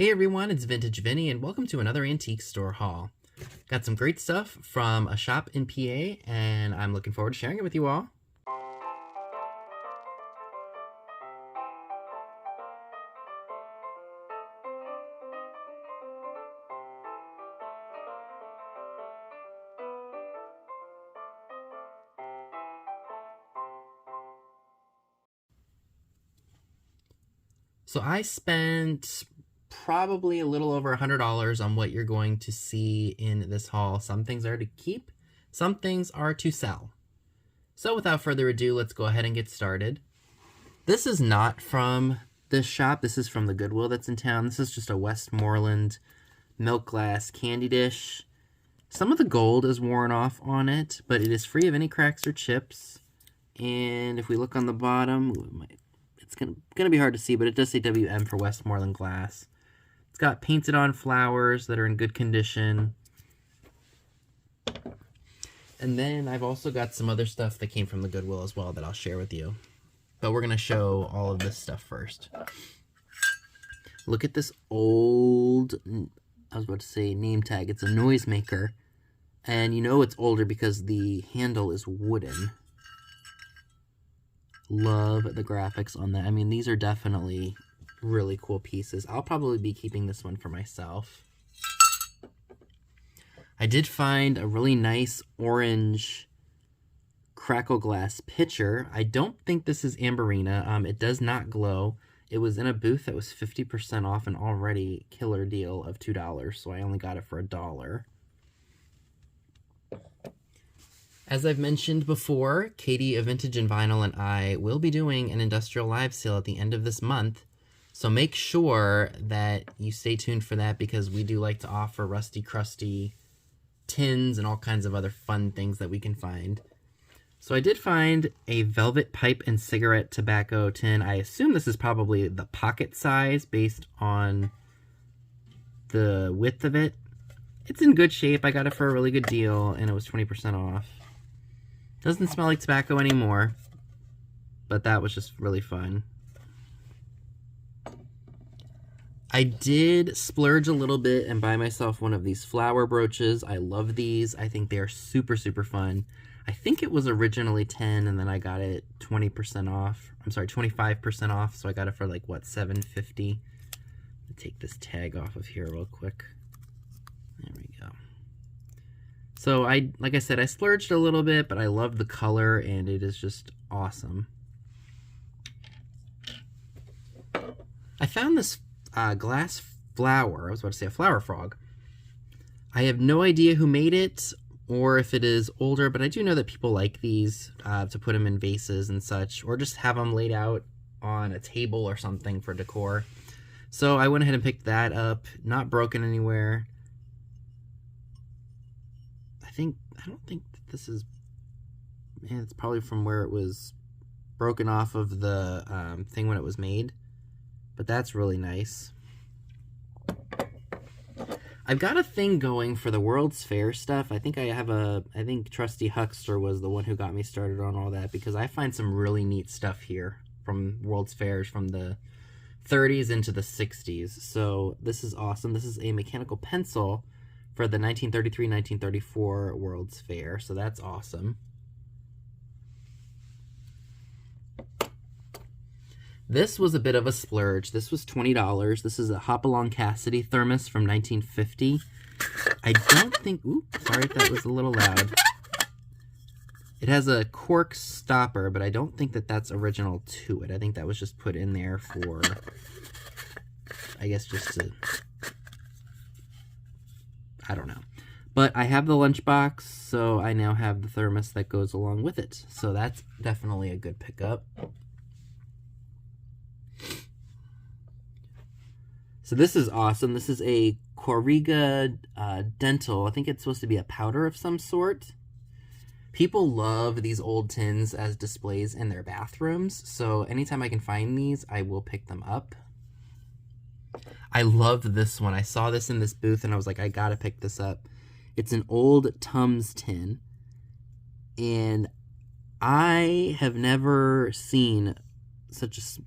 Hey everyone, it's Vintage Vinny and welcome to another antique store haul. Got some great stuff from a shop in PA and I'm looking forward to sharing it with you all. So I spent probably a little over $100 on what you're going to see in this haul. Some things are to keep, some things are to sell. So without further ado, let's go ahead and get started. This is not from this shop. This is from the Goodwill that's in town. This is just a Westmoreland milk glass candy dish. Some of the gold is worn off on it, but it is free of any cracks or chips. And if we look on the bottom, it's gonna be hard to see, but it does say WM for Westmoreland glass. It's got painted on flowers that are in good condition. And then I've also got some other stuff that came from the Goodwill as well that I'll share with you. But we're gonna show all of this stuff first. Look at this old, I was about to say name tag. It's a noisemaker. And you know it's older because the handle is wooden. Love the graphics on that. I mean, these are definitely really cool pieces. I'll probably be keeping this one for myself. I did find a really nice orange crackle glass pitcher. I don't think this is Amberina. It does not glow. It was in a booth that was 50% off an already killer deal of $2, so I only got it for $1. As I've mentioned before, Katie of Vintage and Vinyl and I will be doing an industrial live sale at the end of this month, so make sure that you stay tuned for that because we do like to offer rusty, crusty tins and all kinds of other fun things that we can find. So I did find a velvet pipe and cigarette tobacco tin. I assume this is probably the pocket size based on the width of it. It's in good shape. I got it for a really good deal and it was 20% off. Doesn't smell like tobacco anymore, but that was just really fun. I did splurge a little bit and buy myself one of these flower brooches. I love these. I think they are super, super fun. I think it was originally 10 and then I got it 20% off. I'm sorry, 25% off. So I got it for like, what, $7.50? Take this tag off of here real quick. There we go. So like I said, I splurged a little bit, but I love the color and it is just awesome. I found this glass flower. I was about to say a flower frog. I have no idea who made it or if it is older, but I do know that people like these to put them in vases and such, or just have them laid out on a table or something for decor. So I went ahead and picked that up. Not broken anywhere. I don't think that this is, man, it's probably from where it was broken off of the thing when it was made, but that's really nice. I've got a thing going for the World's Fair stuff. I think Trusty Huckster was the one who got me started on all that because I find some really neat stuff here from World's Fairs from the 30s into the 60s. So this is awesome. This is a mechanical pencil for the 1933-1934 World's Fair, so that's awesome. This was a bit of a splurge. This was $20. This is a Hopalong Cassidy thermos from 1950. I don't think, oops, sorry if that was a little loud. It has a cork stopper, but I don't think that that's original to it. I think that was just put in there for, I guess just to, I don't know. But I have the lunchbox, so I now have the thermos that goes along with it. So that's definitely a good pickup. So this is awesome. This is a Corriga Dental. I think it's supposed to be a powder of some sort. People love these old tins as displays in their bathrooms. So anytime I can find these, I will pick them up. I loved this one. I saw this in this booth and I was like, I gotta pick this up. It's an old Tums tin. And I have never seen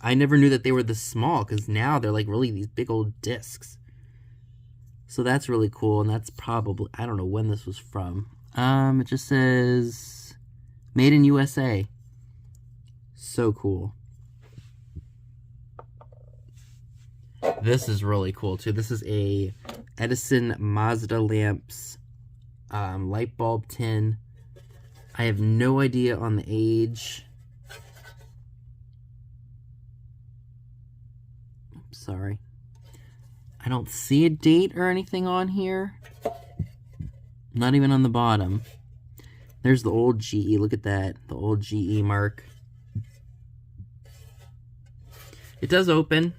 I never knew that they were this small because now they're like really these big old discs. So that's really cool, and that's probably, I don't know when this was from. It just says made in USA. So cool. This is really cool too. This is a Edison Mazda lamps light bulb tin. I have no idea on the age. Oops, sorry. I don't see a date or anything on here. Not even on the bottom. There's the old GE. Look at that. The old GE mark. It does open.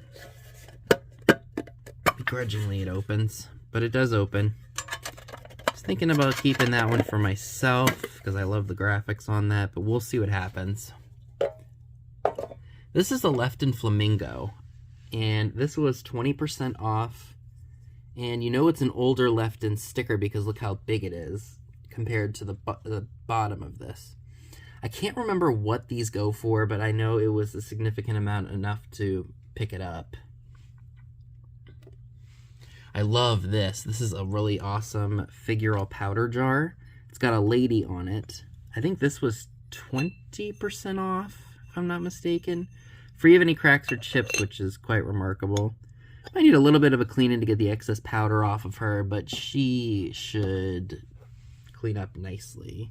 Begrudgingly it opens, but it does open. I was thinking about keeping that one for myself because I love the graphics on that, but we'll see what happens. This is a Lefton Flamingo, and this was 20% off. And you know it's an older Lefton sticker because look how big it is compared to the bottom of this. I can't remember what these go for, but I know it was a significant amount, enough to pick it up. I love this. This is a really awesome figural powder jar. It's got a lady on it. I think this was 20% off, if I'm not mistaken. Free of any cracks or chips, which is quite remarkable. I need a little bit of a cleaning to get the excess powder off of her, but she should clean up nicely.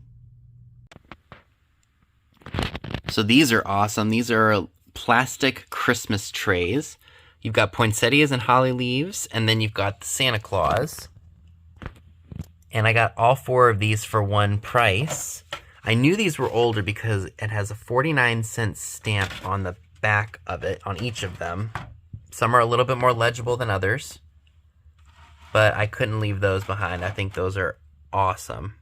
So these are awesome. These are plastic Christmas trays. You've got poinsettias and holly leaves, and then you've got the Santa Claus. And I got all 4 of these for one price. I knew these were older because it has a 49-cent stamp on the back of it, on each of them. Some are a little bit more legible than others, but I couldn't leave those behind. I think those are awesome.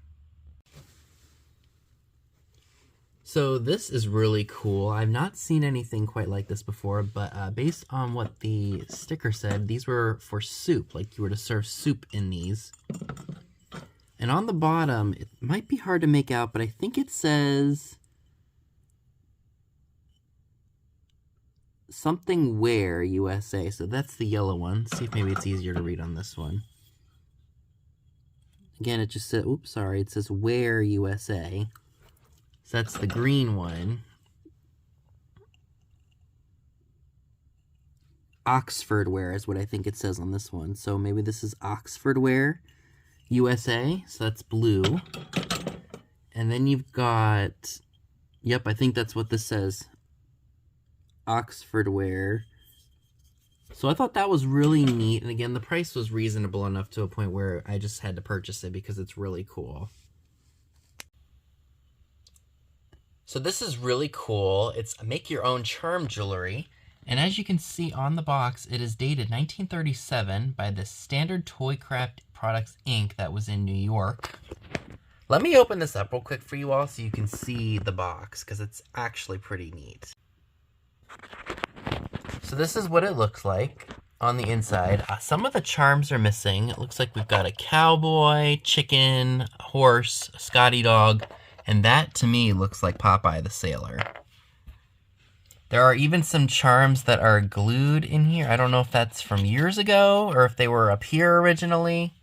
So this is really cool. I've not seen anything quite like this before, but based on what the sticker said, these were for soup, like you were to serve soup in these. And on the bottom, it might be hard to make out, but I think it says something Ware USA. So that's the yellow one. Let's see if maybe it's easier to read on this one. Again, it just said, oops, sorry, it says Ware USA. So that's the green one. Oxford Ware is what I think it says on this one. So maybe this is Oxford Ware USA. So that's blue. And then you've got, yep, I think that's what this says. Oxford Ware. So I thought that was really neat. And again, the price was reasonable enough to a point where I just had to purchase it because it's really cool. So this is really cool. It's make your own charm jewelry. And as you can see on the box, it is dated 1937 by the Standard Toycraft Products Inc. that was in New York. Let me open this up real quick for you all so you can see the box, because it's actually pretty neat. So this is what it looks like on the inside. Some of the charms are missing. It looks like we've got a cowboy, chicken, a horse, a Scotty dog, and that to me looks like Popeye the Sailor. There are even some charms that are glued in here. I don't know if that's from years ago or if they were up here originally.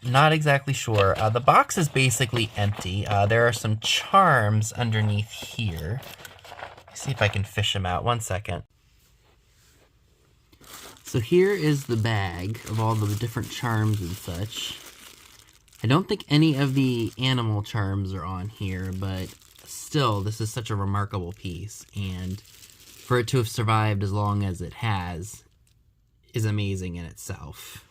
Not exactly sure. The box is basically empty. There are some charms underneath here. Let's see if I can fish them out. One second. So here is the bag of all the different charms and such. I don't think any of the animal charms are on here, but still, this is such a remarkable piece. And for it to have survived as long as it has is amazing in itself.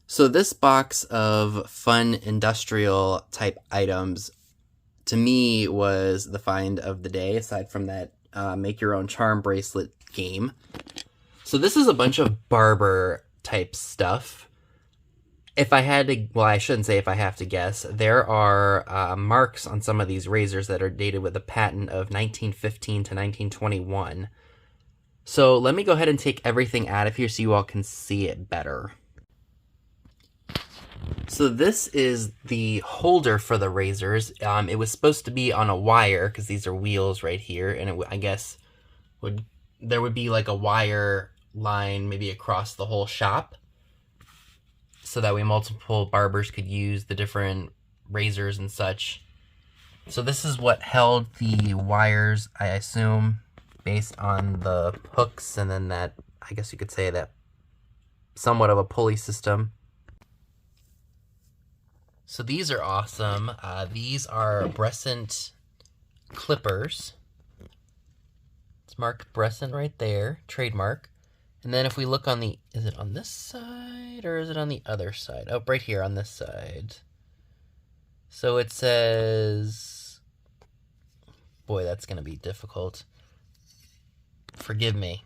So this box of fun industrial type items to me was the find of the day, aside from that make your own charm bracelet game. So this is a bunch of barber type stuff. If I had to, well, I shouldn't say if I have to guess, there are marks on some of these razors that are dated with a patent of 1915 to 1921. So let me go ahead and take everything out of here so you all can see it better. So this is the holder for the razors. It was supposed to be on a wire because these are wheels right here, and I guess there would be like a wire line maybe across the whole shop, so that way multiple barbers could use the different razors and such. So this is what held the wires, I assume, based on the hooks, and then that, I guess you could say that somewhat of a pulley system. So these are awesome. These are Brent Clippers. It's marked Brent right there, trademark. And then if we look on the, is it on this side or is it on the other side? Oh, right here on this side. So it says, boy, that's going to be difficult. Forgive me.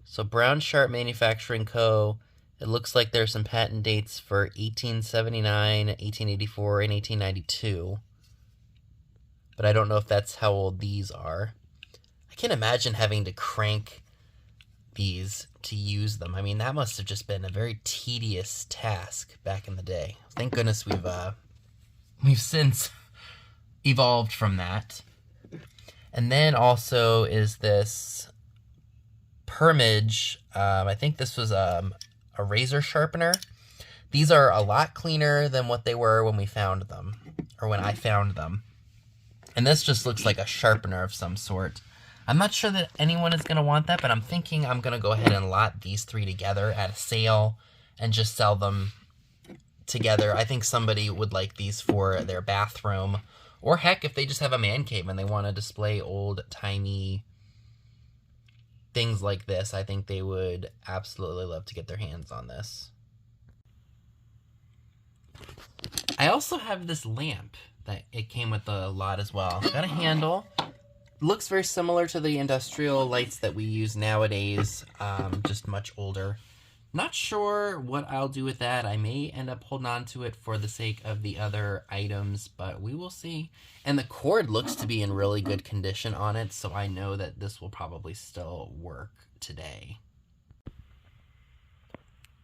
So Brown Sharp Manufacturing Co. It looks like there's some patent dates for 1879, 1884, and 1892. But I don't know if that's how old these are. I can't imagine having to crank these to use them. I mean, that must have just been a very tedious task back in the day. Thank goodness we've since evolved from that. And then also is this Permage. I think this was a razor sharpener. These are a lot cleaner than what they were when we found them, or when I found them. And this just looks like a sharpener of some sort. I'm not sure that anyone is going to want that, but I'm thinking I'm going to go ahead and lot these three together at a sale and just sell them together. I think somebody would like these for their bathroom, or heck, if they just have a man cave and they want to display old-timey things like this, I think they would absolutely love to get their hands on this. I also have this lamp that it came with the lot as well. Got a handle. Looks very similar to the industrial lights that we use nowadays, just much older. Not sure what I'll do with that. I may end up holding on to it for the sake of the other items, but we will see. And the cord looks to be in really good condition on it, so I know that this will probably still work today.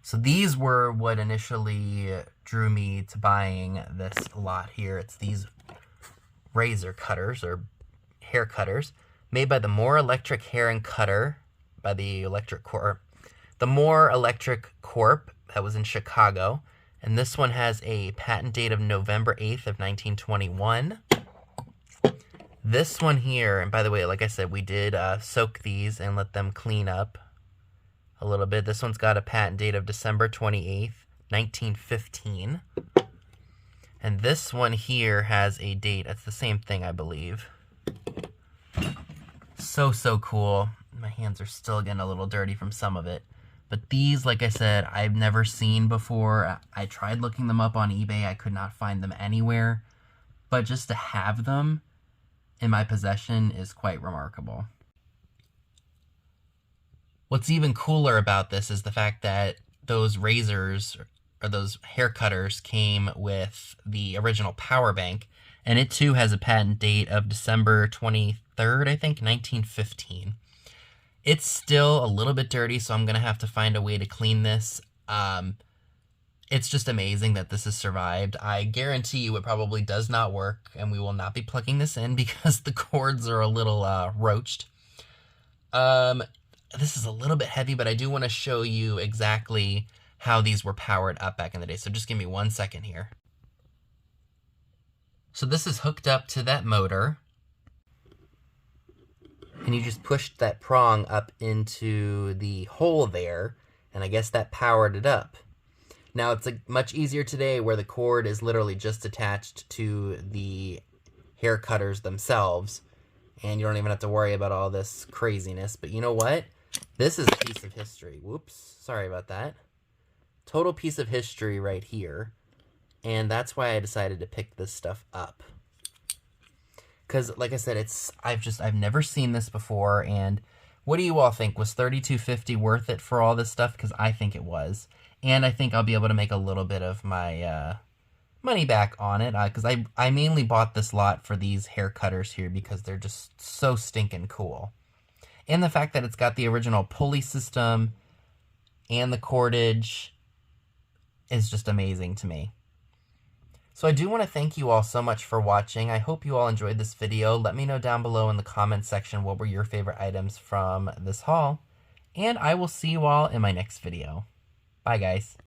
So these were what initially drew me to buying this lot here. It's these razor cutters, or hair cutters, made by the More Electric Hair and Cutter by the More Electric Corp. That was in Chicago. And this one has a patent date of November 8th of 1921. This one here, and by the way, like I said, we did soak these and let them clean up a little bit. This one's got a patent date of December 28th, 1915. And this one here has a date. It's the same thing, I believe. So cool. My hands are still getting a little dirty from some of it. But these, like I said, I've never seen before. I tried looking them up on eBay. I could not find them anywhere. But just to have them in my possession is quite remarkable. What's even cooler about this is the fact that those razors, or those hair cutters, came with the original power bank. And it too has a patent date of December 23rd, I think, 1915. It's still a little bit dirty, so I'm going to have to find a way to clean this. It's just amazing that this has survived. I guarantee you it probably does not work, and we will not be plugging this in because the cords are a little roached. This is a little bit heavy, but I do want to show you exactly how these were powered up back in the day. So just give me 1 second here. So this is hooked up to that motor. And you just pushed that prong up into the hole there, and I guess that powered it up. Now, it's much easier today where the cord is literally just attached to the hair cutters themselves, and you don't even have to worry about all this craziness. But you know what? This is a piece of history. Whoops, sorry about that. Total piece of history right here, and that's why I decided to pick this stuff up. Because, like I said, I've never seen this before, and what do you all think? Was $32.50 worth it for all this stuff? Because I think it was. And I think I'll be able to make a little bit of my money back on it, because I mainly bought this lot for these hair cutters here because they're just so stinking cool. And the fact that it's got the original pulley system and the cordage is just amazing to me. So I do want to thank you all so much for watching. I hope you all enjoyed this video. Let me know down below in the comments section what were your favorite items from this haul. and I will see you all in my next video. Bye, guys.